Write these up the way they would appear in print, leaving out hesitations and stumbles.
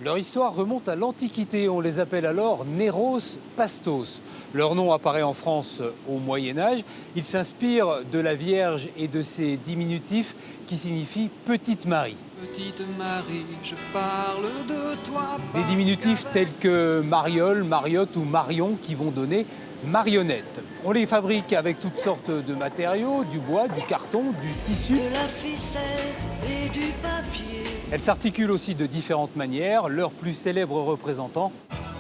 Leur histoire remonte à l'Antiquité, on les appelle alors Néros Pastos. Leur nom apparaît en France au Moyen-Âge. Ils s'inspirent de la Vierge et de ses diminutifs qui signifient Petite Marie. Petite Marie, je parle de toi. Des diminutifs tels que Mariole, Mariotte ou Marion qui vont donner marionnette. On les fabrique avec toutes sortes de matériaux, du bois, du carton, du tissu. De la ficelle et du papier. Elles s'articulent aussi de différentes manières. Leur plus célèbre représentant,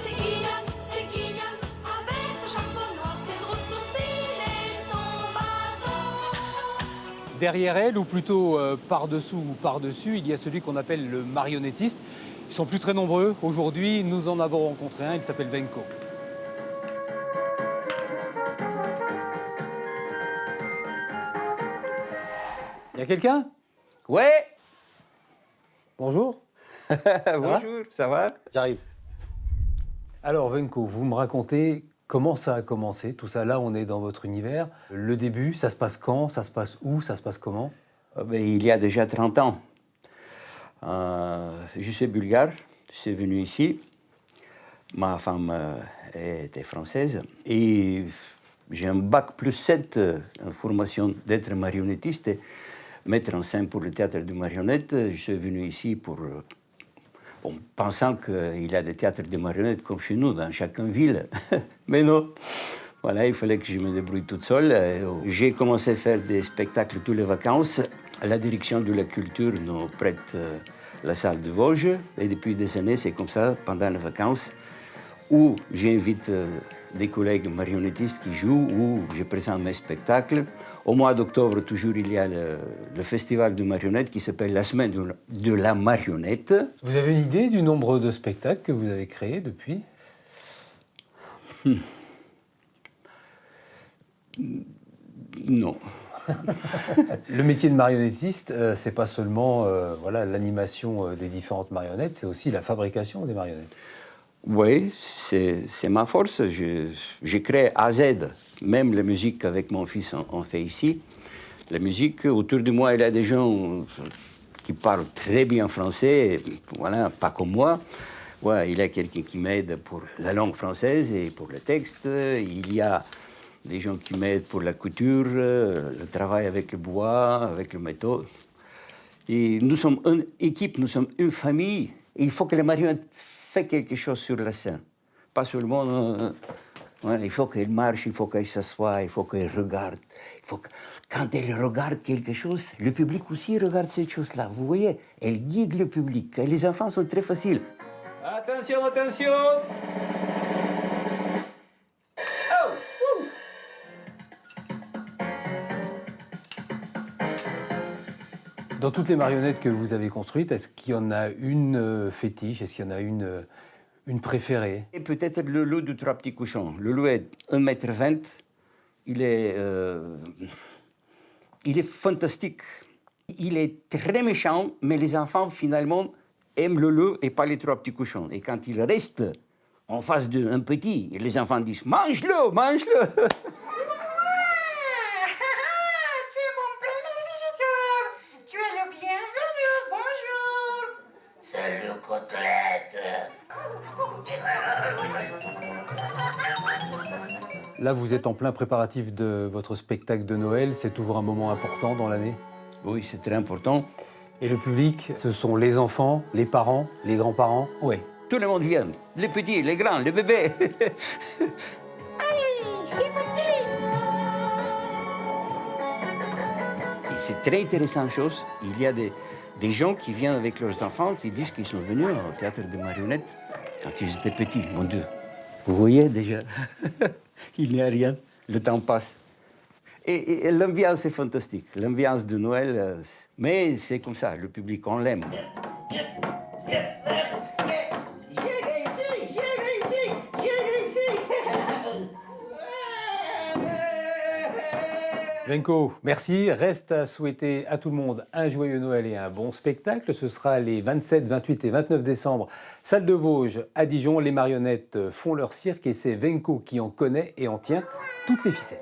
C'est Gillian, avec son chapeau noir, ses gros sourcils et son bâton. derrière elle, ou plutôt par-dessous ou par-dessus, il y a celui qu'on appelle le marionnettiste. Ils sont plus très nombreux. Aujourd'hui, nous en avons rencontré un, il s'appelle Venko. Il y a quelqu'un? Ouais. Bonjour. Bonjour, ça va? J'arrive. Alors Venko, vous me racontez comment ça a commencé, tout ça. Là, on est dans votre univers. Le début, ça se passe quand? Ça se passe où? Ça se passe comment? Il y a déjà 30 ans. Je suis bulgare, je suis venu ici. Ma femme était française et j'ai un bac plus 7 en formation d'être marionnettiste et mettre en scène pour le théâtre de marionnettes. Je suis venu ici pour, pensant qu'il y a des théâtres de marionnettes comme chez nous, dans chaque ville. Mais non, voilà, il fallait que je me débrouille toute seule. J'ai commencé à faire des spectacles toutes les vacances. La direction de la culture nous prête la salle de Vosges. Et depuis des années, c'est comme ça, pendant les vacances, où j'invite des collègues marionnettistes qui jouent, où je présente mes spectacles. Au mois d'octobre, toujours, il y a le festival de marionnettes qui s'appelle la semaine de la marionnette. Vous avez une idée du nombre de spectacles que vous avez créés depuis? Non. Le métier de marionnettiste, c'est pas seulement voilà, l'animation des différentes marionnettes, c'est aussi la fabrication des marionnettes. Oui, c'est ma force. Je crée à Z, même la musique avec mon fils, on fait ici. La musique, autour de moi, il y a des gens qui parlent très bien français, voilà, pas comme moi. Ouais, il y a quelqu'un qui m'aide pour la langue française et pour le texte. Il y a des gens qui m'aident pour la couture, le travail avec le bois, avec le métaux. Et nous sommes une équipe, nous sommes une famille. Et il faut que les marionnettes fassent quelque chose sur la scène. Pas seulement... il faut qu'elle marche, il faut qu'elle s'assoie, il faut qu'elle regarde. Quand elle regarde quelque chose, le public aussi regarde cette chose-là. Vous voyez, elle guide le public. Et les enfants sont très faciles. Attention, attention! Dans toutes les marionnettes que vous avez construites, est-ce qu'il y en a une fétiche? Est-ce qu'il y en a une préférée? Et peut-être le loup du trois petits cochons. Le loup est 1,20 m. Il est fantastique. Il est très méchant, mais les enfants, finalement, aiment le loup et pas les trois petits cochons. Et quand il reste en face d'un petit, les enfants disent « Mange-le, mange-le !» Là, vous êtes en plein préparatif de votre spectacle de Noël. C'est toujours un moment important dans l'année. Oui, c'est très important. Et le public, ce sont les enfants, les parents, les grands-parents? Oui, tout le monde vient. Les petits, les grands, les bébés. C'est parti! Et c'est très intéressant chose. Il y a des gens qui viennent avec leurs enfants qui disent qu'ils sont venus au théâtre de marionnettes quand ils étaient petits, mon Dieu. Vous voyez déjà, il n'y a rien, le temps passe. Et l'ambiance est fantastique, l'ambiance de Noël, mais c'est comme ça, le public, on l'aime. Venko, merci. Reste à souhaiter à tout le monde un joyeux Noël et un bon spectacle. Ce sera les 27, 28 et 29 décembre, salle de Vosges à Dijon. Les marionnettes font leur cirque et c'est Venko qui en connaît et en tient toutes les ficelles.